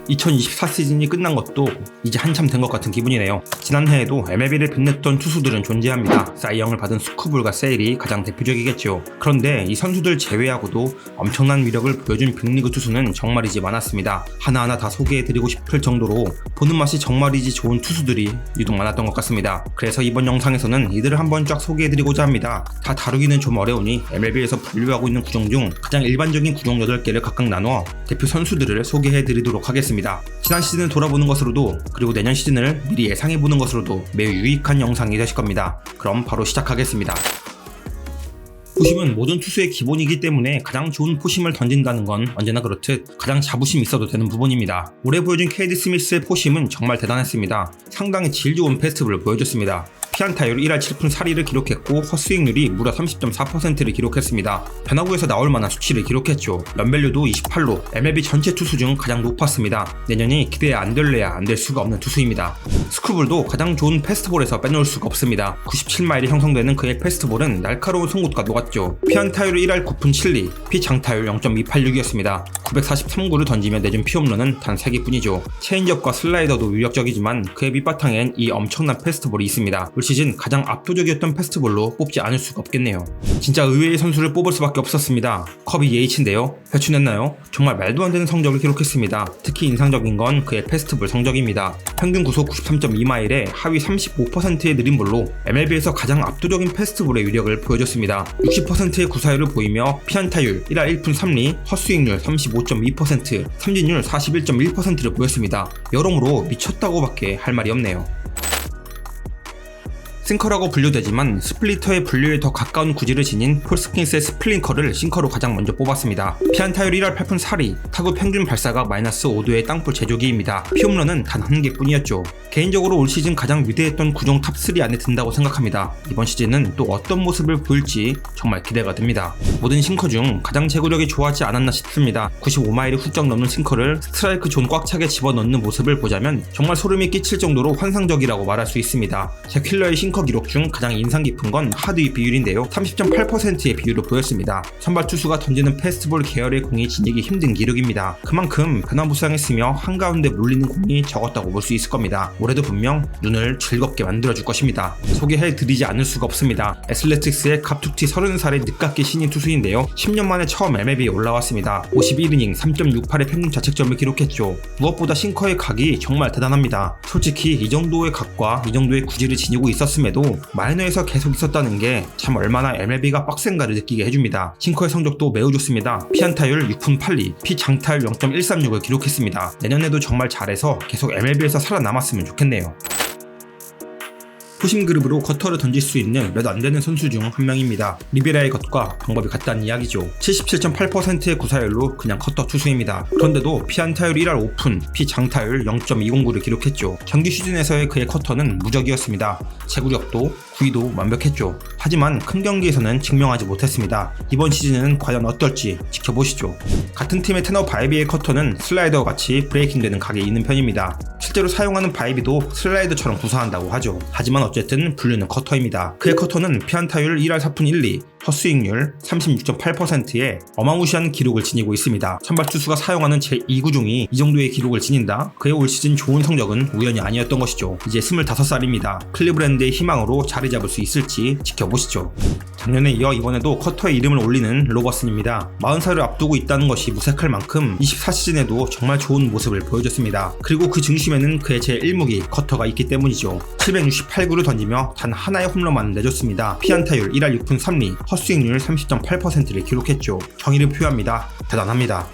2024 시즌이 끝난 것도 이제 한참 된 것 같은 기분이네요. 지난해에도 MLB를 빛냈던 투수들은 존재합니다. 사이영을 받은 스쿠블과 세일이 가장 대표적이겠죠. 그런데 이 선수들 제외하고도 엄청난 위력을 보여준 빅리그 투수는 정말이지 많았습니다. 하나하나 다 소개해드리고 싶을 정도로 보는 맛이 정말이지 좋은 투수들이 유독 많았던 것 같습니다. 그래서 이번 영상에서는 이들을 한번 쫙 소개해드리고자 합니다. 다 다루기는 좀 어려우니 MLB에서 분류하고 있는 구종 중 가장 일반적인 구종 8개를 각각 나누어 대표 선수들을 소개해드리도록 하겠습니다. 지난 시즌을 돌아보는 것으로도 그리고 내년 시즌을 미리 예상해보는 것으로도 매우 유익한 영상이 되실 겁니다. 그럼 바로 시작하겠습니다. 포심은 모든 투수의 기본이기 때문에 가장 좋은 포심을 던진다는 건 언제나 그렇듯 가장 자부심이 있어도 되는 부분입니다. 올해 보여준 KD 스미스의 포심은 정말 대단했습니다. 상당히 질 좋은 페스티벌을 보여줬습니다. 피안타율 1할 7푼 4리를 기록했고 헛스윙률이 무려 30.4%를 기록했습니다. 변화구에서 나올 만한 수치를 기록했죠. 런밸류도 28로 MLB 전체 투수 중 가장 높았습니다. 내년이 기대 안 될래야 안 될 수가 없는 투수입니다. 스크볼도 가장 좋은 패스트볼에서 빼놓을 수가 없습니다. 97마일이 형성되는 그의 패스트볼은 날카로운 송곳과 녹았죠. 피안타율 1할 9푼 7리, 피장타율 0.286이었습니다. 943구를 던지며 내준 피홈런은 단 3개뿐이죠. 체인지업과 슬라이더도 위력적이지만 그의 밑바탕엔 이 엄청난 패스트볼이 있습니다. 올 시즌 가장 압도적이었던 패스트볼로 뽑지 않을 수가 없겠네요. 진짜 의외의 선수를 뽑을 수밖에 없었습니다. 커비 예이치인데요. 회춘했나요? 정말 말도 안 되는 성적을 기록했습니다. 특히 인상적인 건 그의 패스트볼 성적입니다. 평균 구속 93.2마일에 하위 35%의 느린 볼로 MLB에서 가장 압도적인 패스트볼의 위력을 보여줬습니다. 60%의 구사율을 보이며 피안타율 1할 1푼 3리, 헛스윙률 35.2%, 삼진율 41.1%를 보였습니다. 여러모로 미쳤다고밖에 할 말이 없네요. 싱커라고 분류되지만 스플리터의 분류에 더 가까운 구질을 지닌 폴스킨스의 스플링커를 싱커로 가장 먼저 뽑았습니다. 피안타율 1할 8푼 4리, 타구 평균 발사가 마이너스 5도의 땅볼 제조기입니다. 피홈런은 단 1개뿐이었죠. 개인적으로 올 시즌 가장 위대했던 구종 탑3 안에 든다고 생각합니다. 이번 시즌은 또 어떤 모습을 보일지 정말 기대가 됩니다. 모든 싱커 중 가장 제구력이 좋아하지 않았나 싶습니다. 95마일이 훌쩍 넘는 싱커를 스트라이크 존 꽉 차게 집어넣는 모습을 보자면 정말 소름이 끼칠 정도로 환상적이라고 말할 수 있습니다. 제 킬러의 싱커 기록 중 가장 인상 깊은 건 하드의 비율인데요. 30.8%의 비율을 보였습니다. 선발 투수가 던지는 패스트볼 계열의 공이 지니기 힘든 기록입니다. 그만큼 변화무쌍했으며 한가운데 몰리는 공이 적었다고 볼 수 있을 겁니다. 올해도 분명 눈을 즐겁게 만들어줄 것입니다. 소개해드리지 않을 수가 없습니다. 애슬레틱스의 갑툭튀 30살의 늦깎이 신인 투수인데요. 10년 만에 처음 MLB에 올라왔습니다. 51이닝 3.68의 평균 자책점을 기록했죠. 무엇보다 싱커의 각이 정말 대단합니다. 솔직히 이 정도의 각과 이 정도의 구질을 지니고 있었음에도 마이너에서 계속 있었다는 게 참 얼마나 MLB가 빡센가를 느끼게 해줍니다. 싱커의 성적도 매우 좋습니다. 피안타율 6푼 8리, 피장타율 0.136을 기록했습니다. 내년에도 정말 잘해서 계속 MLB에서 살아남았으면 좋겠네요. 포심 그룹으로 커터를 던질 수 있는 몇 안되는 선수 중 한 명입니다. 리베라의 것과 방법이 같다는 이야기죠. 77.8%의 구사율로 그냥 커터 투수입니다. 그런데도 피안타율 1할 5푼, 피장타율 0.209를 기록했죠. 정규 시즌에서의 그의 커터는 무적이었습니다. 제구력도 구위도 완벽했죠. 하지만 큰 경기에서는 증명하지 못했습니다. 이번 시즌은 과연 어떨지 지켜보시죠. 같은 팀의 테너 바이비의 커터는 슬라이더와 같이 브레이킹되는 각이 있는 편입니다. 실제로 사용하는 바이비도 슬라이더처럼 구사한다고 하죠. 하지만 어쨌든 분류는 커터입니다. 그의 커터는 피안타율 1할 4푼 1리, 헛스윙률 36.8%의 어마무시한 기록을 지니고 있습니다. 선발 투수가 사용하는 제2구종이 이 정도의 기록을 지닌다? 그의 올 시즌 좋은 성적은 우연이 아니었던 것이죠. 이제 25살입니다. 클리브랜드의 희망으로 자리 잡을 수 있을지 지켜보시죠. 작년에 이어 이번에도 커터의 이름을 올리는 로버슨입니다. 40살을 앞두고 있다는 것이 무색할 만큼 24시즌에도 정말 좋은 모습을 보여줬습니다. 그리고 그 중심에는 그의 제1무기 커터가 있기 때문이죠. 768구를 던지며 단 하나의 홈런만 내줬습니다. 피안타율 1할 6푼 3리, 헛스윙률 30.8%를 기록했죠. 정의를 표합니다. 대단합니다.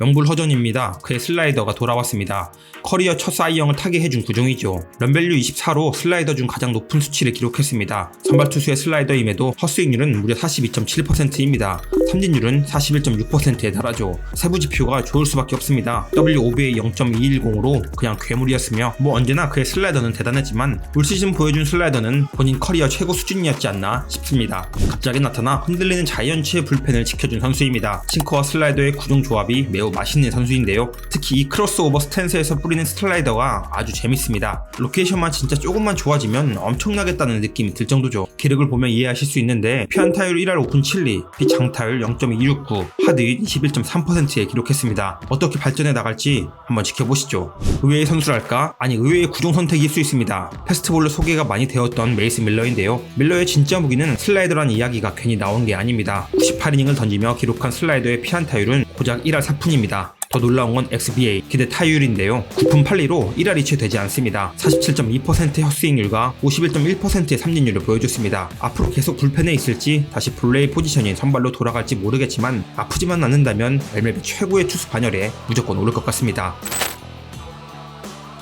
명불허전입니다. 그의 슬라이더가 돌아왔습니다. 커리어 첫 사이영을 타개해준 구종이죠. 런밸류 24로 슬라이더 중 가장 높은 수치를 기록했습니다. 선발 투수의 슬라이더임에도 헛스윙률은 무려 42.7%입니다. 삼진율은 41.6%에 달하죠. 세부 지표가 좋을 수밖에 없습니다. WOBA 0.210으로 그냥 괴물이었으며 언제나 그의 슬라이더는 대단했지만 올 시즌 보여준 슬라이더는 본인 커리어 최고 수준이었지 않나 싶습니다. 갑자기 나타나 흔들리는 자이언츠의 불펜을 지켜준 선수입니다. 싱커와 슬라이더의 구종 조합이 매우 매우 맛있는 선수인데요. 특히 이 크로스오버 스탠스에서 뿌리는 슬라이더가 아주 재밌습니다. 로케이션만 진짜 조금만 좋아지면 엄청나겠다는 느낌이 들 정도죠. 기록을 보면 이해하실 수 있는데 피안타율 1할 오픈 7리, 피장타율 0.269, 하드윗 21.3%에 기록했습니다. 어떻게 발전해 나갈지 한번 지켜보시죠. 의외의 선수랄까? 아니 의외의 구종 선택일 수 있습니다. 페스티벌로 소개가 많이 되었던 메이슨 밀러인데요. 밀러의 진짜 무기는 슬라이더란 이야기가 괜히 나온 게 아닙니다. 98이닝을 던지며 기록한 슬라이더의 피안타율은 고작 1할 4푼입니다. 더 놀라운 건 XBA 기대 타율인데요. 9푼 8리로 1할 2채 되지 않습니다. 47.2%의 헛스윙률과 51.1%의 삼진율을 보여줬습니다. 앞으로 계속 불펜에 있을지 다시 볼레이 포지션인 선발로 돌아갈지 모르겠지만 아프지만 않는다면 MLB 최고의 투수 반열에 무조건 오를 것 같습니다.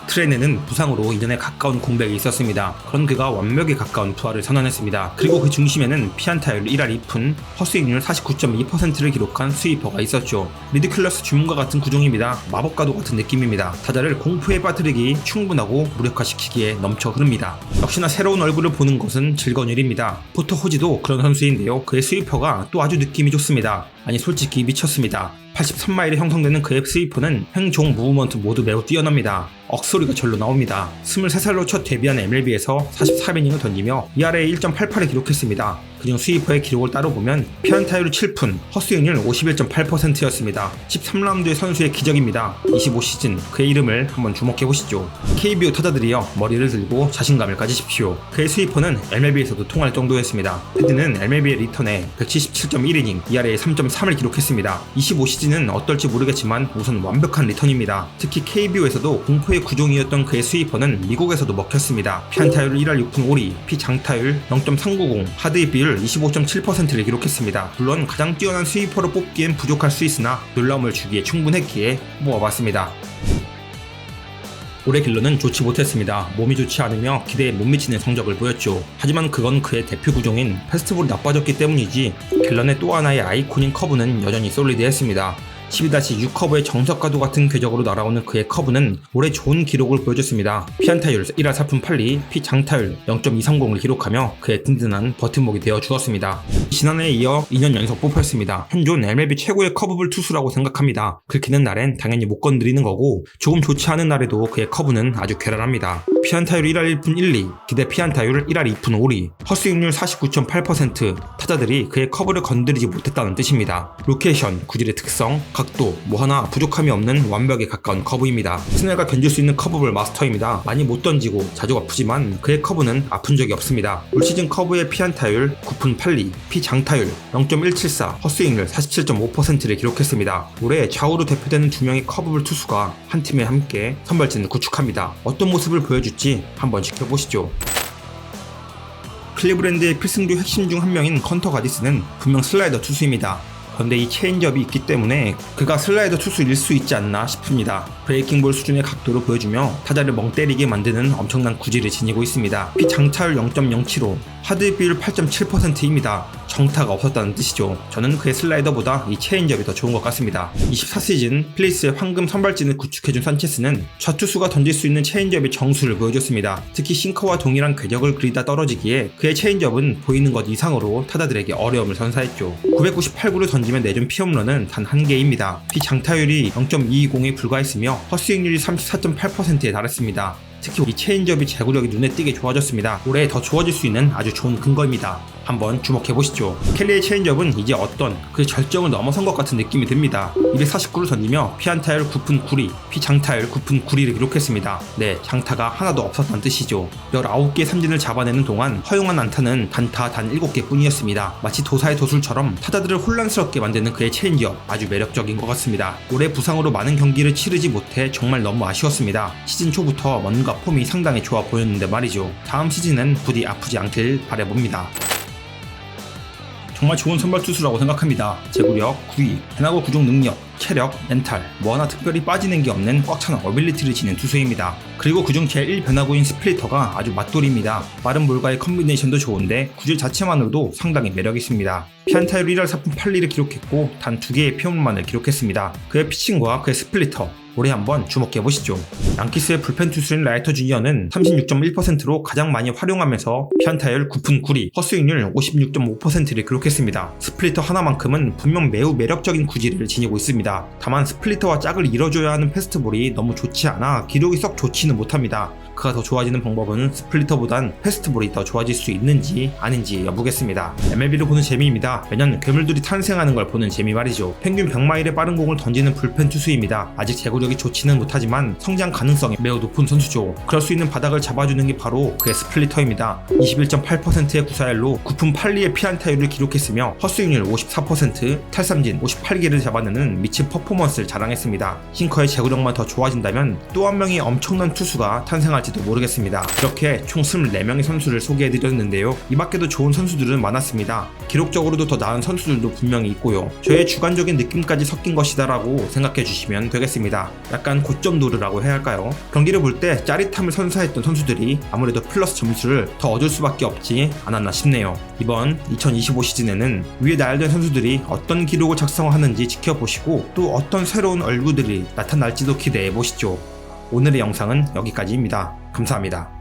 트레네는 부상으로 2년에 가까운 공백이 있었습니다. 그런 그가 완벽에 가까운 부활을 선언했습니다. 그리고 그 중심에는 피안타율 1할 2푼, 헛스윙률 49.2%를 기록한 스위퍼가 있었죠. 리드클러스 주문과 같은 구종입니다. 마법과도 같은 느낌입니다. 타자를 공포에 빠뜨리기 충분하고 무력화시키기에 넘쳐 흐릅니다. 역시나 새로운 얼굴을 보는 것은 즐거운 일입니다. 포터 호지도 그런 선수인데요. 그의 스위퍼가 또 아주 느낌이 좋습니다. 아니 솔직히 미쳤습니다. 83마일에 형성되는 그의 스위퍼는 행종, 무브먼트 모두 매우 뛰어납니다. 억소리가 절로 나옵니다. 23살로 첫 데뷔한 MLB에서 44이닝을 던지며 ERA 1.88을 기록했습니다. 그중 스위퍼의 기록을 따로보면 피안타율 7푼, 헛스윙률 51.8%였습니다. 13라운드의 선수의 기적입니다. 25시즌 그의 이름을 한번 주목해보시죠. KBO 타자들이여 머리를 들고 자신감을 가지십시오. 그의 스위퍼는 MLB에서도 통할 정도였습니다. 헤드는 MLB의 리턴에 177.1이닝, ERA 3.3을 기록했습니다. 25시즌은 어떨지 모르겠지만 우선 완벽한 리턴입니다. 특히 KBO에서도 공포의 구종이었던 그의 스위퍼는 미국에서도 먹혔습니다. 피안타율 1할 6푼 5리, 피장타율 0.390, 하드hit비율 25.7%를 기록했습니다. 물론 가장 뛰어난 스위퍼로 뽑기엔 부족할 수 있으나 놀라움을 주기에 충분했기에 모아봤습니다. 올해 갤런은 좋지 못했습니다. 몸이 좋지 않으며 기대에 못 미치는 성적을 보였죠. 하지만 그건 그의 대표 구종인 패스트볼이 나빠졌기 때문이지 갤런의 또 하나의 아이콘인 커브는 여전히 솔리드했습니다. 12-6 커브의 정석과도 같은 궤적으로 날아오는 그의 커브는 올해 좋은 기록을 보여줬습니다. 피안타율 1할 4푼 8리, 피장타율 0.230을 기록하며 그의 든든한 버팀목이 되어 주었습니다. 지난해에 이어 2년 연속 뽑혔습니다. 현존 MLB 최고의 커브볼 투수라고 생각합니다. 긁히는 날엔 당연히 못 건드리는 거고 조금 좋지 않은 날에도 그의 커브는 아주 괴랄합니다. 피안타율 1할 1푼 1리, 기대 피안타율 1할 2푼 5리, 헛스윙률 49.8%, 타자들이 그의 커브를 건드리지 못했다는 뜻입니다. 로케이션, 구질의 특성, 각도, 뭐 하나 부족함이 없는 완벽에 가까운 커브입니다. 스넬가 견딜 수 있는 커브볼 마스터입니다. 많이 못 던지고 자주 아프지만 그의 커브는 아픈 적이 없습니다. 올 시즌 커브의 피안타율 9푼 8리, 피장타율 0.174, 헛스윙률 47.5%를 기록했습니다. 올해 좌우로 대표되는 두 명의 커브볼 투수가 한 팀에 함께 선발진을 구축합니다. 어떤 모습을 보여줄지 한번 지켜보시죠. 클리브랜드의 필승조 핵심 중 한 명인 컨터 가디스는 분명 슬라이더 투수입니다. 그런데 이 체인지업이 있기 때문에 그가 슬라이더 투수일 수 있지 않나 싶습니다. 브레이킹볼 수준의 각도를 보여주며 타자를 멍 때리게 만드는 엄청난 구질을 지니고 있습니다. 피장타율 0.075, 하드hit비율 8.7%입니다. 정타가 없었다는 뜻이죠. 저는 그의 슬라이더보다 이 체인지업이 더 좋은 것 같습니다. 24시즌 필리스의 황금 선발진을 구축해준 산체스는 좌투수가 던질 수 있는 체인지업의 정수를 보여줬습니다. 특히 싱커와 동일한 궤적을 그리다 떨어지기에 그의 체인지업은 보이는 것 이상으로 타자들에게 어려움을 선사했죠. 998구를 던지면 내준 피홈런은 단 한 개입니다. 피장타율이 0.220에 불과했으며 헛스윙률이 34.8%에 달했습니다. 특히 이 체인지업이 제구력이 눈에 띄게 좋아졌습니다. 올해 더 좋아질 수 있는 아주 좋은 근거입니다. 한번 주목해보시죠. 켈리의 체인지업은 이제 어떤 그 절정을 넘어선 것 같은 느낌이 듭니다. 249를 던지며 피안타율 9푼 9리, 피장타율 9푼 9리를 기록했습니다. 네, 장타가 하나도 없었다는 뜻이죠. 19개의 삼진을 잡아내는 동안 허용한 안타는 단타 단 7개 뿐이었습니다. 마치 도사의 도술처럼 타자들을 혼란스럽게 만드는 그의 체인지업 아주 매력적인 것 같습니다. 올해 부상으로 많은 경기를 치르지 못해 정말 너무 아쉬웠습니다. 시즌 초부터 뭔가 폼이 상당히 좋아 보였는데 말이죠. 다음 시즌은 부디 아프지 않길 바라봅니다. 정말 좋은 선발 투수라고 생각합니다. 제구력, 구위, 변화구 구종 능력, 체력, 멘탈, 뭐 하나 특별히 빠지는 게 없는 꽉 찬 어빌리티를 지닌 투수입니다. 그리고 그중 제일 1 변화구인 스플리터가 아주 맛돌입니다. 빠른 볼과의 컨비네이션도 좋은데 구질 자체만으로도 상당히 매력 있습니다. 피안타율 1할 4푼 8리를 기록했고 단 2개의 피홈런만을 기록했습니다. 그의 피칭과 그의 스플리터, 올해 한번 주목해보시죠. 양키스의 불펜 투수인 라이터 주니어는 36.1%로 가장 많이 활용하면서 피안타율 9푼 9리, 헛스윙률 56.5%를 기록했습니다. 스플리터 하나만큼은 분명 매우 매력적인 구질을 지니고 있습니다. 다만 스플리터와 짝을 이뤄줘야 하는 패스트볼이 너무 좋지 않아 기록이 썩 좋지는 못합니다. 그가 더 좋아지는 방법은 스플리터보단 패스트볼이 더 좋아질 수 있는지 아닌지 여부겠습니다. MLB를 보는 재미입니다. 매년 괴물들이 탄생하는 걸 보는 재미 말이죠. 평균 100마일의 빠른 공을 던지는 불펜 투수입니다. 아직 제구력이 좋지는 못하지만 성장 가능성이 매우 높은 선수죠. 그럴 수 있는 바닥을 잡아주는 게 바로 그의 스플리터입니다. 21.8%의 구사율로 9푼 8리의 피안타율을 기록했으며 헛스윙률 54%, 탈삼진 58개를 잡아내는 미친 퍼포먼스를 자랑했습니다. 싱커의 제구력만 더 좋아진다면 또 한 명의 엄청난 투수가 탄생할지도 모르겠습니다. 이렇게 총 24명의 선수를 소개해드렸는데요. 이 밖에도 좋은 선수들은 많았습니다. 기록적으로도 더 나은 선수들도 분명히 있고요. 저의 주관적인 느낌까지 섞인 것이다라고 생각해주시면 되겠습니다. 약간 고점도르라고 해야 할까요? 경기를 볼 때 짜릿함을 선사했던 선수들이 아무래도 플러스 점수를 더 얻을 수밖에 없지 않았나 싶네요. 이번 2025 시즌에는 위에 나열된 선수들이 어떤 기록을 작성하는지 지켜보시고 또 어떤 새로운 얼굴들이 나타날지도 기대해보시죠. 오늘의 영상은 여기까지입니다. 감사합니다.